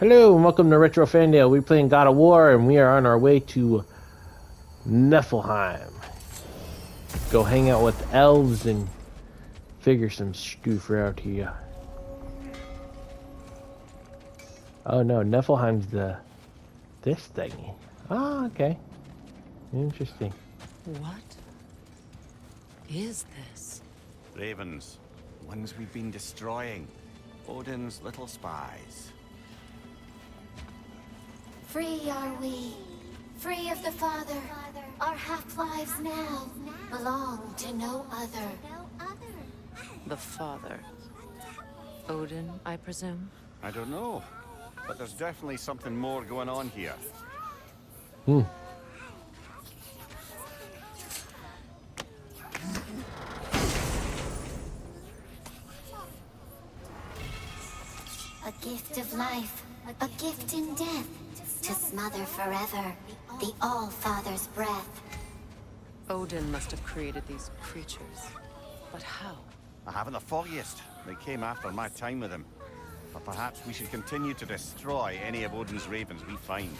Hello and welcome to RetroFannDale. We're playing God of War and we are on our way to Niflheim. Go hang out with elves and figure some stoof out here. Oh no, Niflheim's this thingy. Oh, okay. Interesting. What is this? Ravens, ones we've been destroying. Odin's little spies. Free are we, free of the Father. Our half-lives now belong to no other. The father. Odin, I presume? I don't know, but there's definitely something more going on here. A gift of life, a gift in death, to smother forever the All-Father's breath. Odin must have created these creatures. But how? I haven't the foggiest. They came after my time with him. But perhaps we should continue to destroy any of Odin's ravens we find.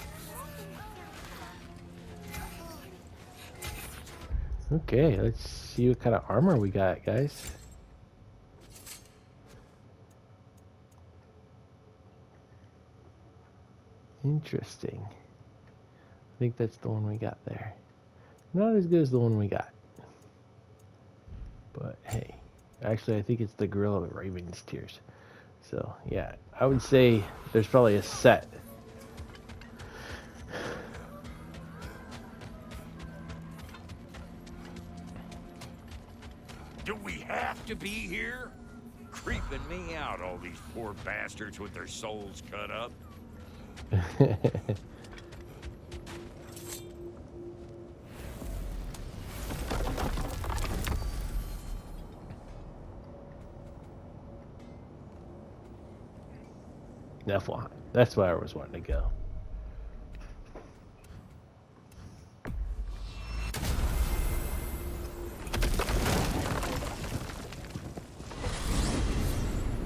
Okay, let's see what kind of armor we got, guys. Interesting. I think that's the one we got there. Not as good as the one we got. But hey, actually I think it's the Gorilla with Raven's Tears. So yeah, I would say there's probably a set. Do we have to be here? Creeping me out, all these poor bastards with their souls cut up. Niflheim. That's where I was wanting to go.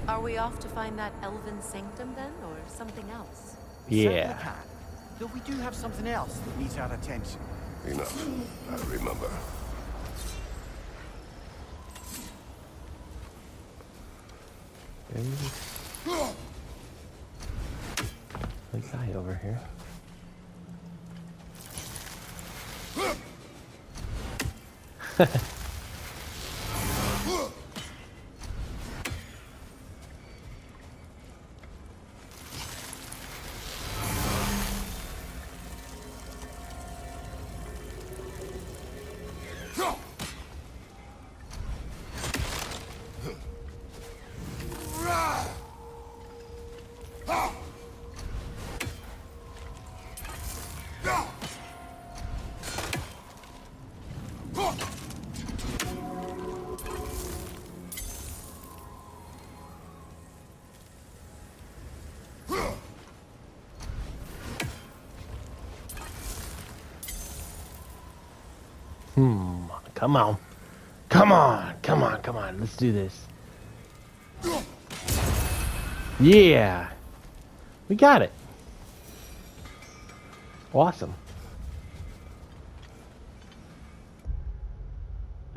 Are we off to find that elven sanctum then, or something else? Yeah. Certainly can. Though we do have something else that needs our attention. Enough. I remember. The guy over here. Come on. Come on. Come on. Come on. Let's do this. Yeah. We got it. Awesome.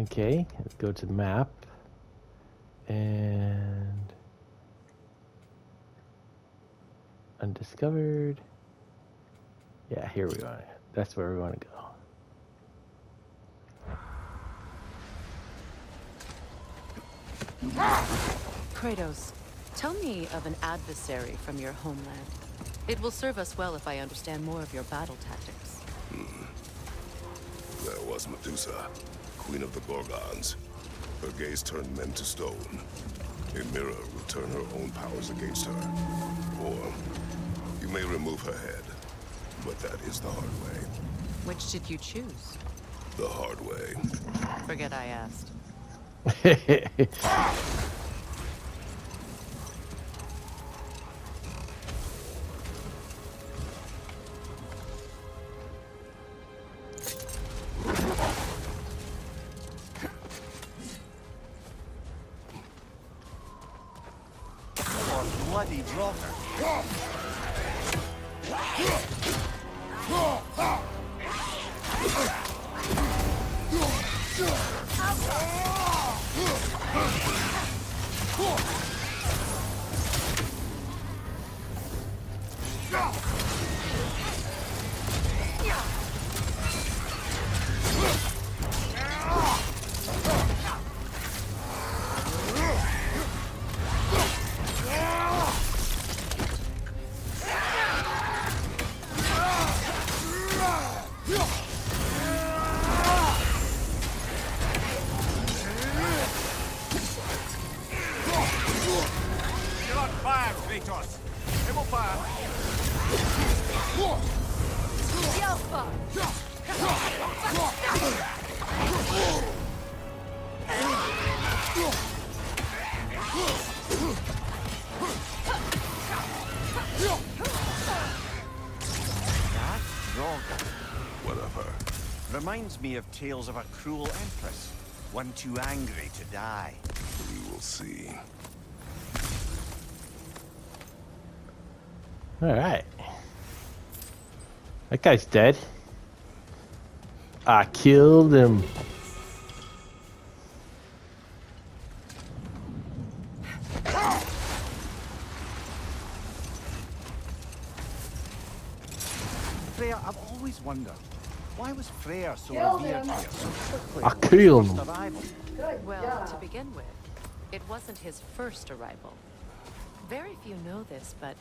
Okay. Let's go to map. And undiscovered. Yeah, here we are. That's where we want to go. Kratos, tell me of an adversary from your homeland. It will serve us well if I understand more of your battle tactics. There was Medusa, queen of the Gorgons. Her gaze turned men to stone. A mirror will turn her own powers against her. Or you may remove her head, but that is the hard way. Which did you choose? The hard way. Forget I asked. bloody rotter. You're on fire, Kratos. Himmelfire. That Drogon Whatever. reminds me of tales of a cruel empress, one too angry to die. We will see. Alright. That guy's dead. I killed him. Freya, I've always wondered, why was Freya so revered here so quickly? I killed him. First arrival? Well, to begin with, it wasn't his first arrival. Very few know this, but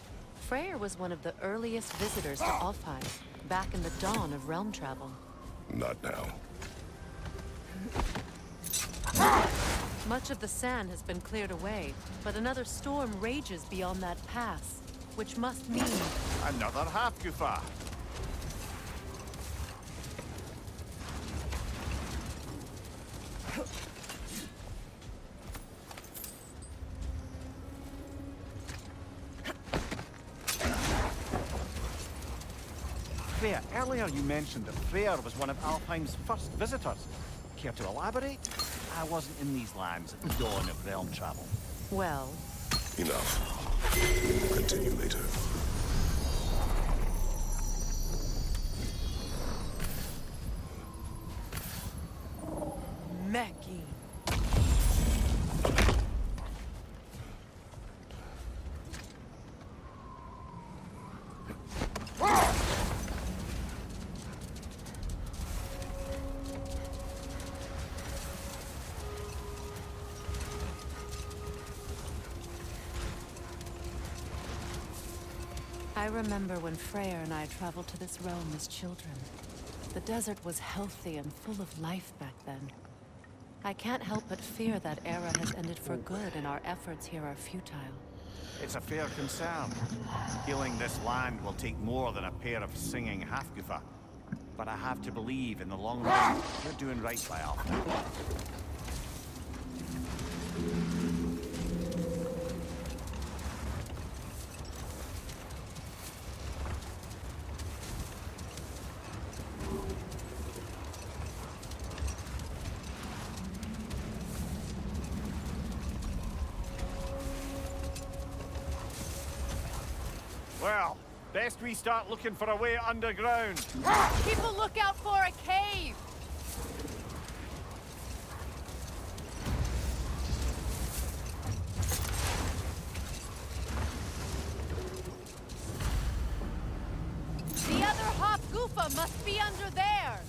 Freyr was one of the earliest visitors to Alfheim, back in the dawn of realm travel. Not now. Much of the sand has been cleared away, but another storm rages beyond that pass, which must mean... Another half-goofa. Freya, earlier you mentioned that Freyr was one of Alfheim's first visitors. Care to elaborate? I wasn't in these lands at the dawn of realm travel. Well, Enough. We will continue later. Meki. I remember when Freyr and I traveled to this realm as children. The desert was healthy and full of life back then. I can't help but fear that era has ended for good and our efforts here are futile. It's a fair concern. Healing this land will take more than a pair of singing half-goofa. But I have to believe in the long run, you're doing right by Alfheim. Well, best we start looking for a way underground. Keep a lookout for a cave! The other Hop-Goofa must be under there!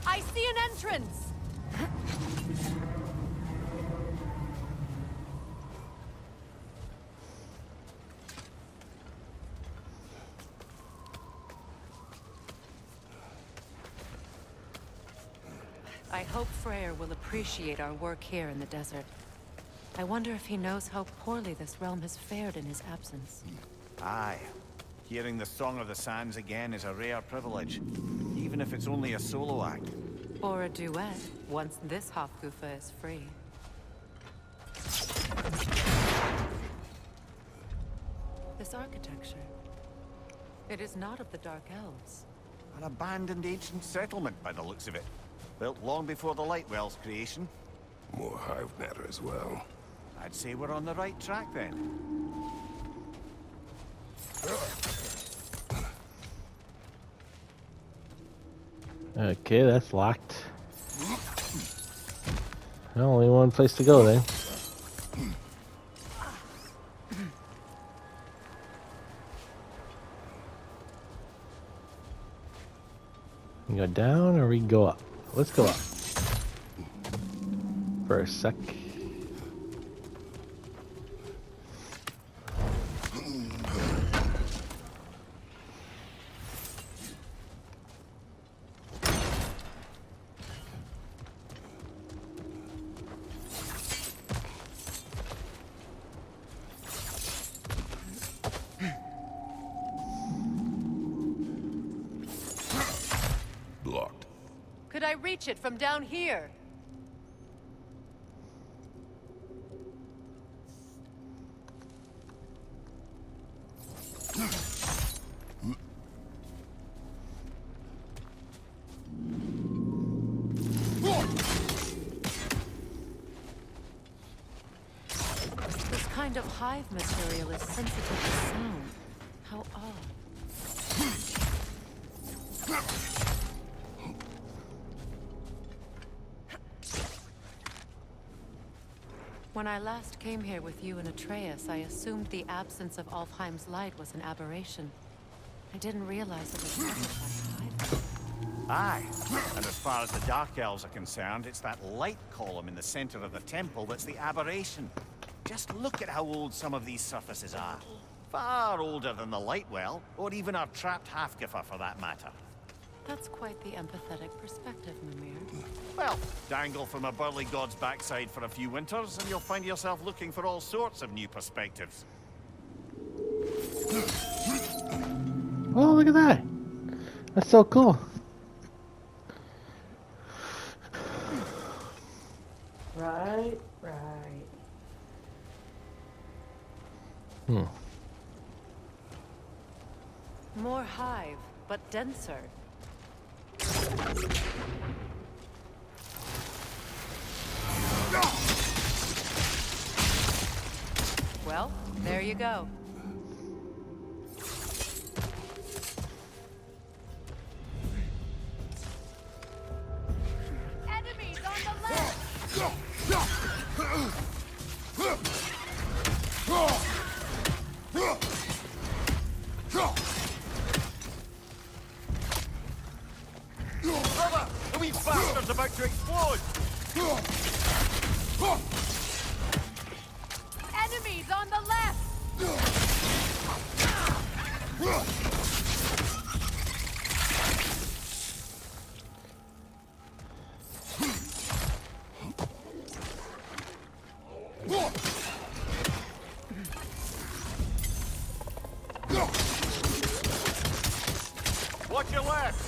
I see an entrance! I hope Freyr will appreciate our work here in the desert. I wonder if he knows how poorly this realm has fared in his absence. Aye. Hearing the Song of the Sands again is a rare privilege, even if it's only a solo act. Or a duet, once this Hop-Goofa is free. this architecture? It is not of the Dark Elves. An abandoned ancient settlement by the looks of it. Built long before the Lightwell's creation. More hive matter as well. I'd say we're on the right track then. Okay, that's locked. Well, only one place to go then. We go down or we can go up? Let's go up. For a sec. Blocked. Could I reach it from down here? This kind of hive material is sensitive to sound. How odd. When I last came here with you and Atreus, I assumed the absence of Alfheim's light was an aberration. I didn't realize it was caused by hive. Aye. And as far as the Dark Elves are concerned, it's that light column in the center of the temple that's the aberration. Just look at how old some of these surfaces are. Far older than the Lightwell, or even our trapped Hafgifa for that matter. That's quite the empathetic perspective, Mimir. Well, dangle from a burly god's backside for a few winters, and you'll find yourself looking for all sorts of new perspectives. Oh, look at that. That's so cool. Right. More hive, but denser. Well, there you go. Enemies on the left! Brother! The wee bastard's about to explode! Enemies on the left! Watch your left!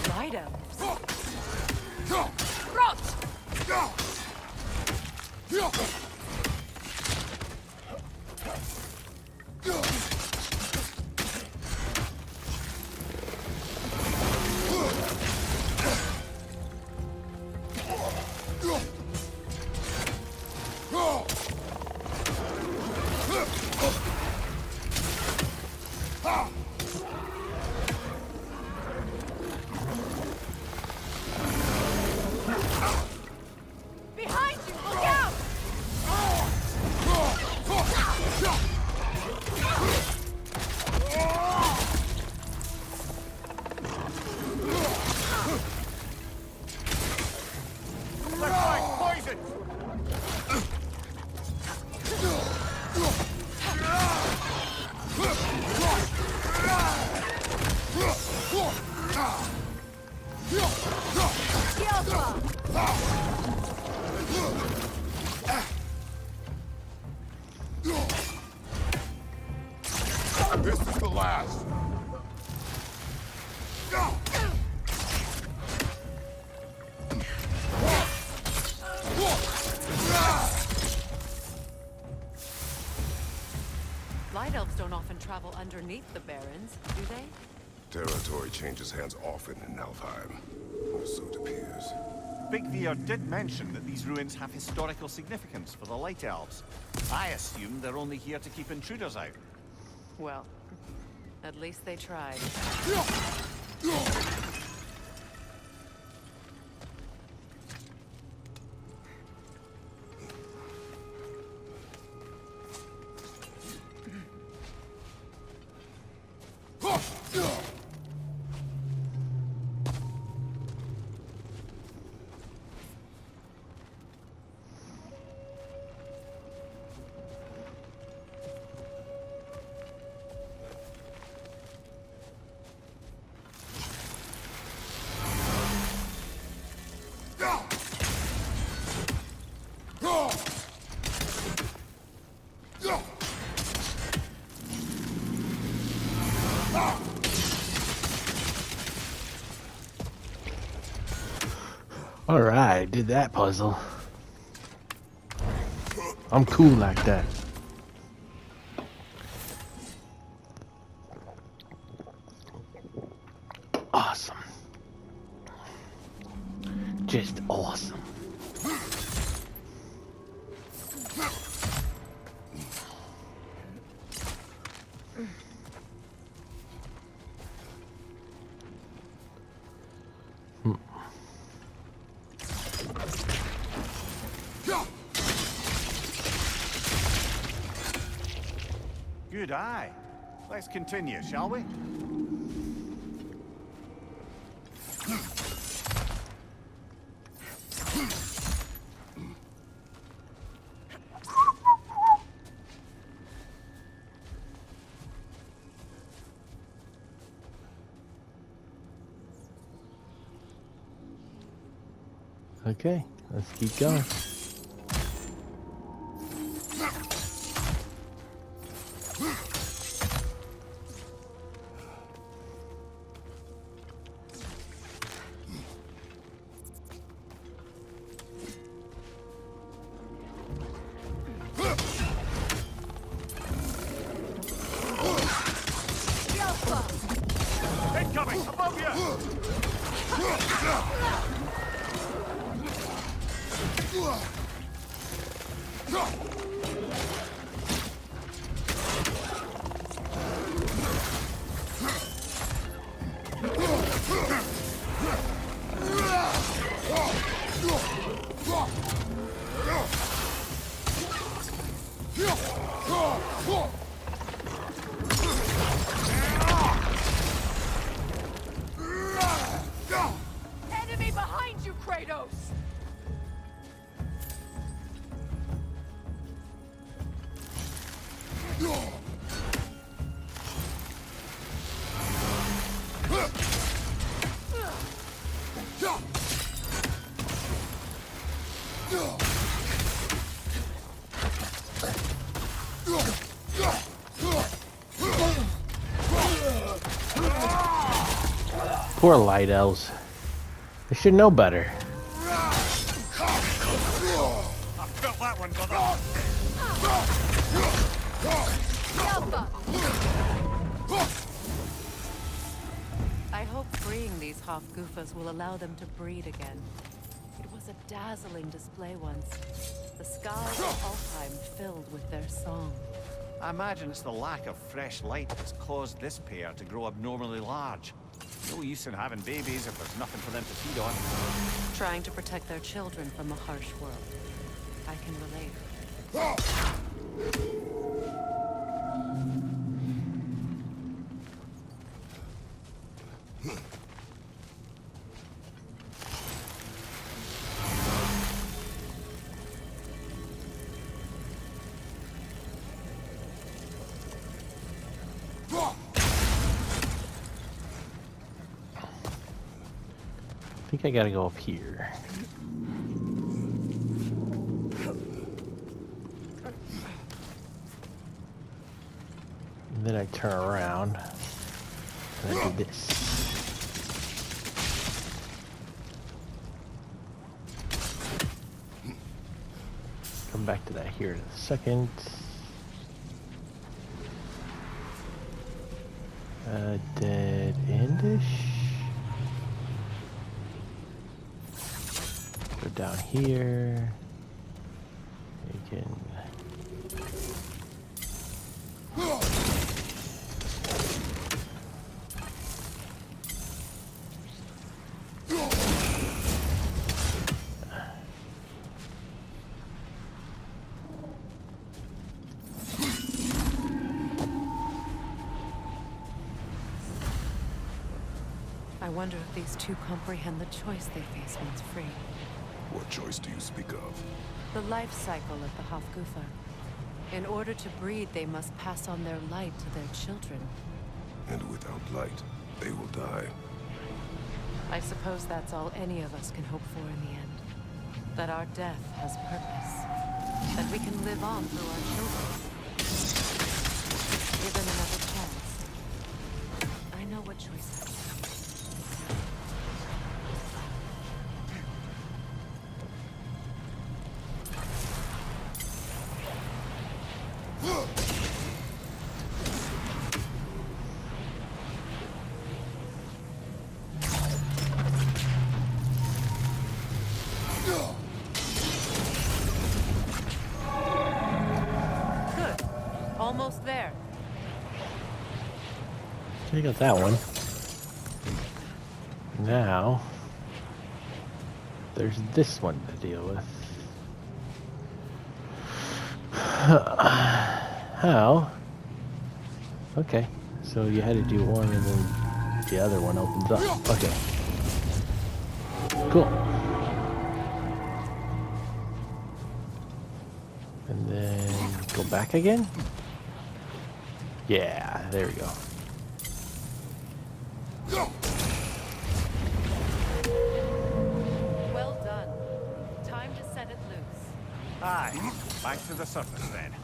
Light elves. travel underneath the barrens, do they? Territory changes hands often in Alfheim, or so it appears. Big Veer did mention that these ruins have historical significance for the Light Elves. I assumed they're only here to keep intruders out. Well, at least they tried. Alright, did that puzzle. I'm cool like that. Awesome. Just awesome. Good eye. Let's continue, shall we? Okay, let's keep going. Incoming! Above you! Enemy behind you, Kratos! Poor light elves. They should know better. I felt that one, brother. I hope freeing these Hofgufas will allow them to breed again. It was a dazzling display once. The skies of Alfheim filled with their song. I imagine it's the lack of fresh light that's caused this pair to grow abnormally large. No use in having babies if there's nothing for them to feed on. Trying to protect their children from a harsh world. I can relate. I think I gotta go up here. And then I turn around and I do this. Come back to that here in a second. Dead endish. Go down here. You can. I wonder if these two comprehend the choice they face once free. What choice do you speak of? The life cycle of the Hofgufa. In order to breed, they must pass on their light to their children. And without light, they will die. I suppose that's all any of us can hope for in the end. That our death has purpose. That we can live on through our children. Given another chance. I know what choice I make. Almost there. So you got that one. Now, there's this one to deal with. How? Okay, so you had to do one and then the other one opens up. Okay. Cool. And then go back again? Yeah, there we go. Well done. Time to set it loose. Aye, back to the surface then.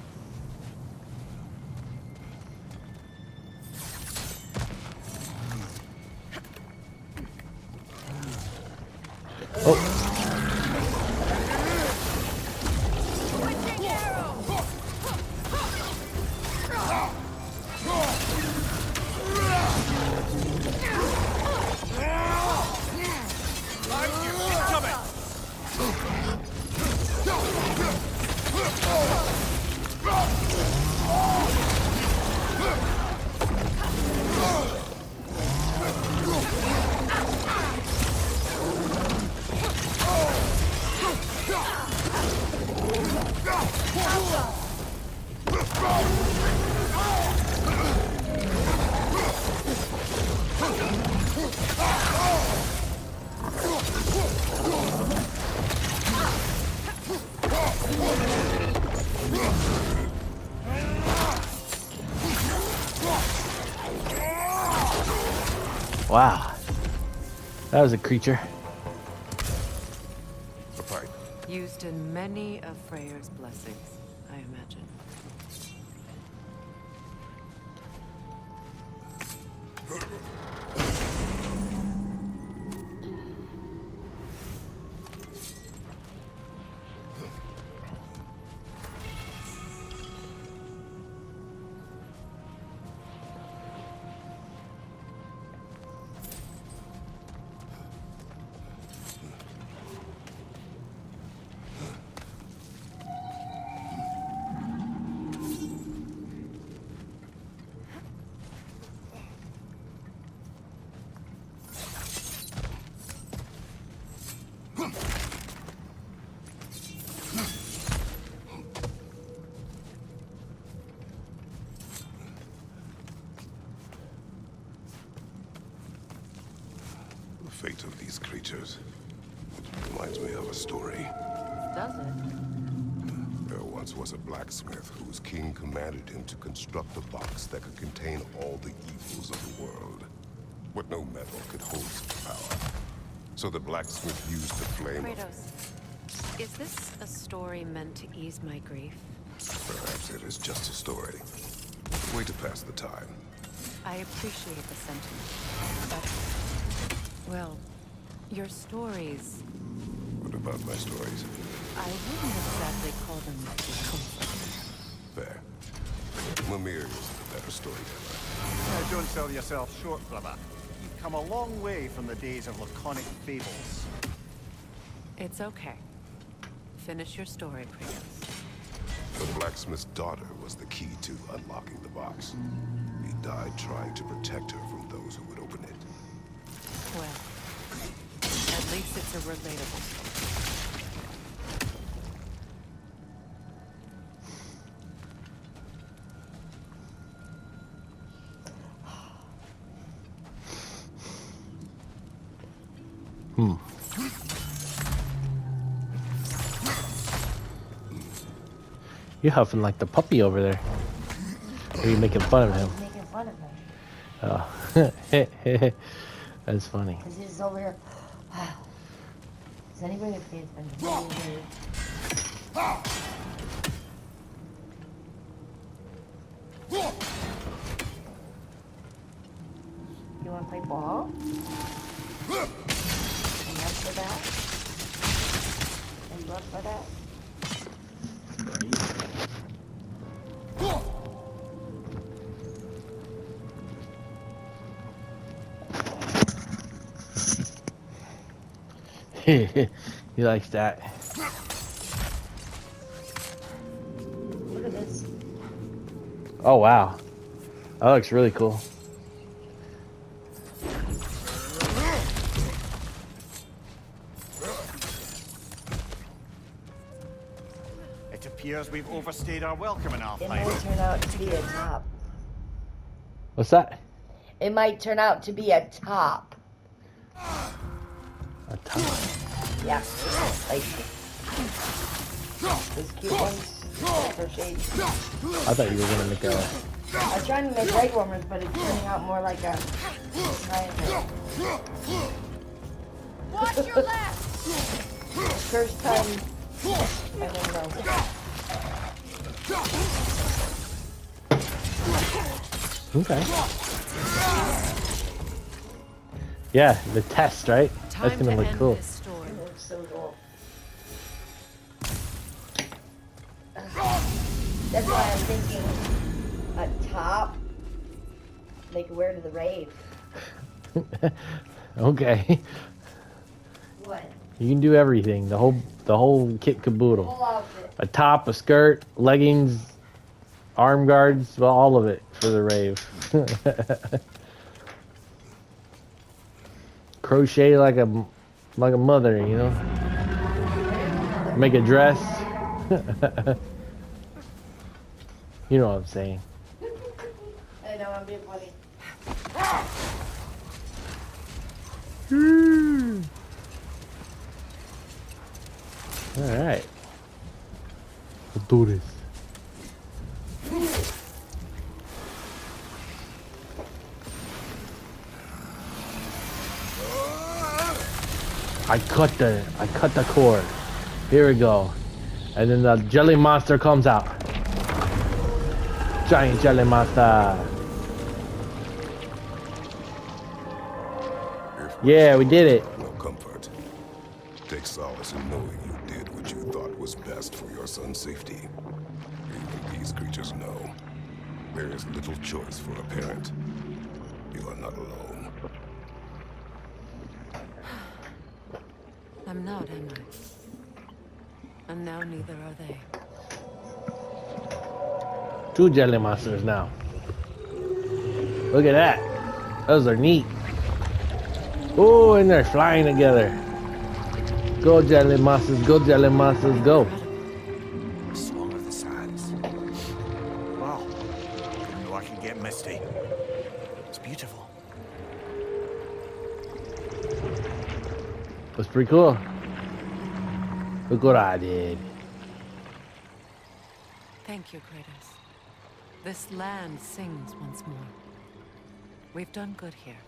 Wow. That was a creature. Used in many of Freyr's blessings, I imagine. The fate of these creatures reminds me of a story. Does it? There once was a blacksmith whose king commanded him to construct a box that could contain all the evils of the world. But no metal could hold such power. So the blacksmith used the flame of... Kratos, is this a story meant to ease my grief? Perhaps it is just a story. A way to pass the time. I appreciate the sentiment, but... well, your stories... What about my stories? I wouldn't exactly call them comforting. Fair. Mimir is the better clever storyteller. Now, don't sell yourself short, brother. You've come a long way from the days of laconic fables. It's okay. Finish your story, Kratos. The blacksmith's daughter was the key to unlocking the box. He died trying to protect her from those who would open it. Well, at least it's a relatable story. You're huffing like the puppy over there. Or are you making fun of him? Making fun of him. Oh. That's funny. Because he's over here. Does anybody pay attention? You want to play ball? And up for that? And you up for that? He likes that. Look at this. Oh wow, that looks really cool. It appears we've overstayed our welcome in our It time. might turn out to be a top. What's that? It might turn out to be a top. A top. Yeah. Like those cute ones. Crocheted. I thought you were gonna make a. I was trying to make leg warmers, but it's turning out more like a triangle. Watch your left! First time. I don't know. Okay. Yeah, the test, right? That's Time gonna to look end cool. this story. It looks so cool. That's why I'm thinking a top they could wear to the rave. Okay. What? You can do everything. The whole kit caboodle. Full outfit. A top, a skirt, leggings, arm guards, well, all of it for the rave. Crochet like a mother, you know. Make a dress. You know what I'm saying. I know, I'm being funny. All right. Let's do this. I cut the cord. Here we go. And then the jelly monster comes out. Giant jelly monster. Yeah, we did it. No comfort. Take solace in knowing you did what you thought was best for your son's safety. Even these creatures know there is little choice for a parent. You are not alone. I'm not, am I? And now neither are they. 2 jelly monsters now. Look at that. Those are neat. Oh, and they're flying together. Go jelly monsters, go jelly monsters, go. Song of the Sands. Wow. Didn't know I could get misty. It's beautiful. That's pretty cool. Look what I did. Thank you, Kratos. This land sings once more. We've done good here.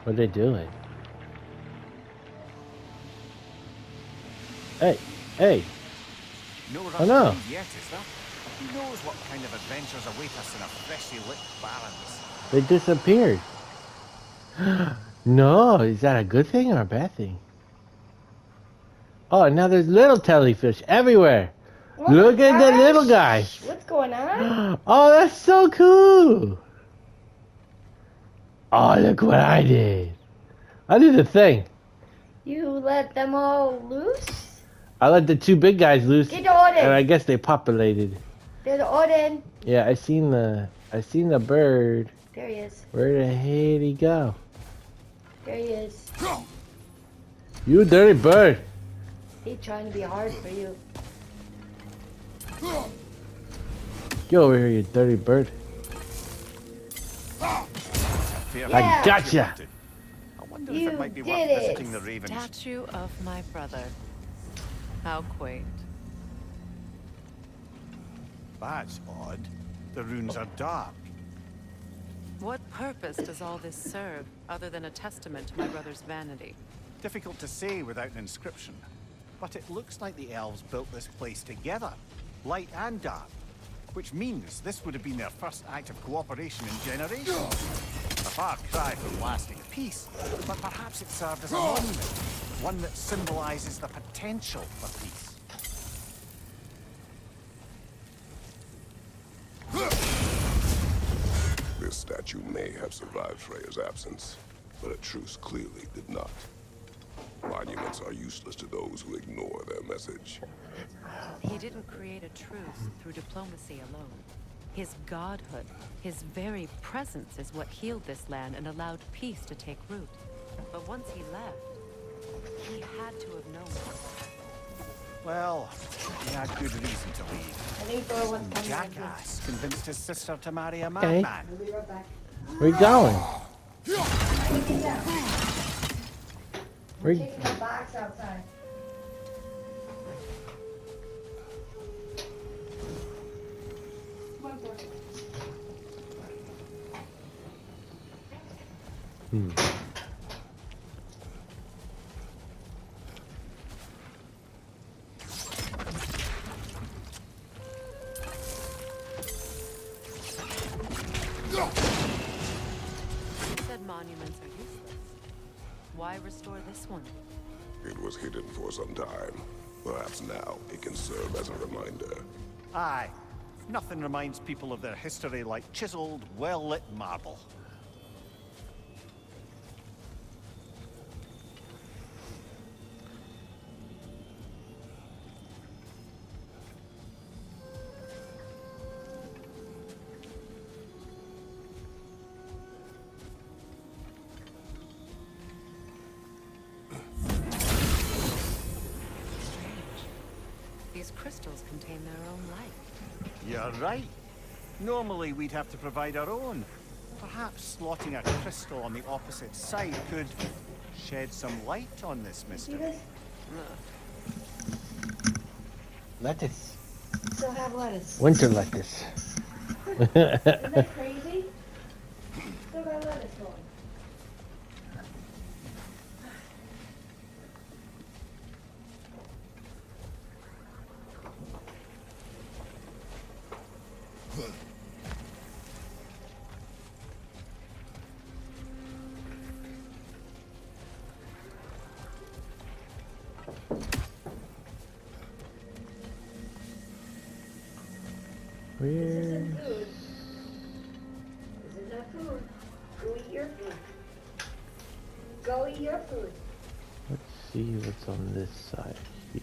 What are they doing? Hey, hey. No rush Oh, no. to leave yet, is there? Who knows what kind of adventures await us in our freshly lit barrens? They disappeared. No, is that a good thing or a bad thing? Oh, now there's little jellyfish everywhere. Oh Look my at the gosh. little guy. What's going on? Oh, that's so cool. Oh, look what I did. I did a thing. You let them all loose? I let the two big guys loose, Get the Odin. and I guess they populated. There's Odin. Yeah, I seen the bird. There he is. Where the hell did he go? There he is. You dirty bird. He's trying to be hard for you. Get over here, you dirty bird. Fair Yeah. I gotcha. I wonder if You it might be worth did it. visiting the Ravens. Statue of my brother. How quaint. That's odd. The runes are dark. What purpose does all this serve, other than a testament to my brother's vanity? Difficult to say without an inscription. But it looks like the elves built this place together, light and dark. Which means this would have been their first act of cooperation in generations. A far cry from lasting peace, but perhaps it served as a monument, one that symbolizes the potential for peace. This statue may have survived Freya's absence, but a truce clearly did not. Monuments are useless to those who ignore their message. He didn't create a truce through diplomacy alone. His godhood, his very presence is what healed this land and allowed peace to take root. But once he left, he had to have known. Well, he had good reason to leave. I think Thor wants to come back. Jackass convinced his sister to marry a Okay. madman. We'll be right back. Where you going? Where We're you... taking the box outside. Come on, Thor. He said monuments are useless. Why restore this one? It was hidden for some time. Perhaps now it can serve as a reminder. Aye. Nothing reminds people of their history like chiseled, well-lit marble. These crystals contain their own light. You're right. Normally we'd have to provide our own. Perhaps slotting a crystal on the opposite side could shed some light on this See mystery. this? Lettuce. Still have lettuce. Winter lettuce. Isn't that crazy? Still got lettuce going. Where? Food. This is not food. Go eat your food. Go eat your food. Let's see what's on this side here.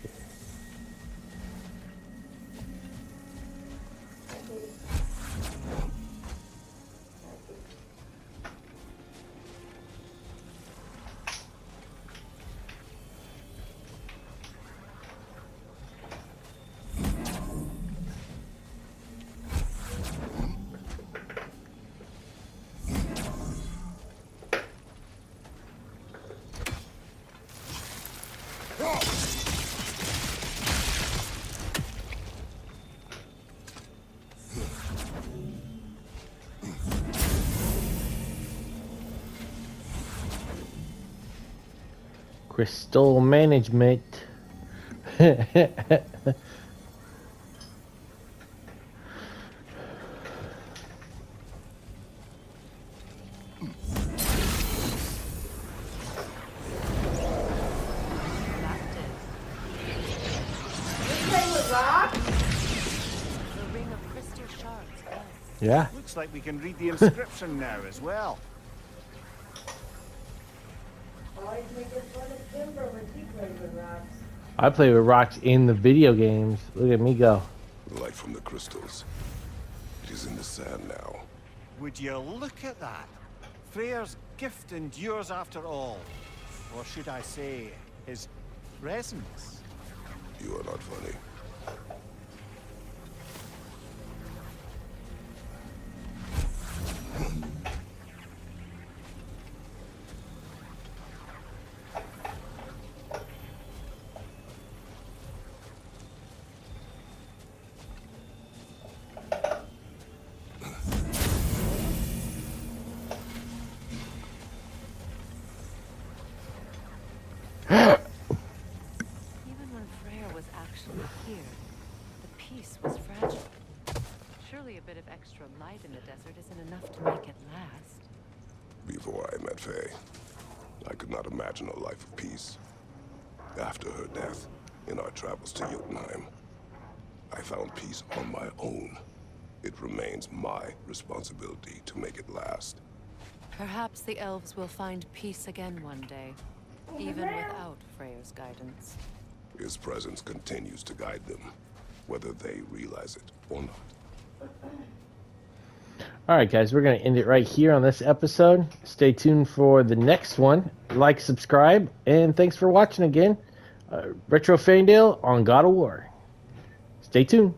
Crystal management. That did. Yeah. Looks like we can read the inscription now as well. Always making fun of Kimber when she plays with rocks. I play with rocks in the video games. Look at me go. Light from the crystals. It is in the sand now. Would you look at that? Freyr's gift endures after all. Or should I say, his presence? You are not funny. Even when Freyr was actually here, the peace was fragile. Surely a bit of extra light in the desert isn't enough to make it last. Before I met Faye, I could not imagine a life of peace. After her death, in our travels to Jotunheim, I found peace on my own. It remains my responsibility to make it last. Perhaps the elves will find peace again one day, even without Freyr's guidance. His presence continues to guide them, whether they realize it or not. All right, guys, we're going to end it right here on this episode. Stay tuned for the next one. Like, subscribe, and thanks for watching again. RetroFannDale on God of War. Stay tuned.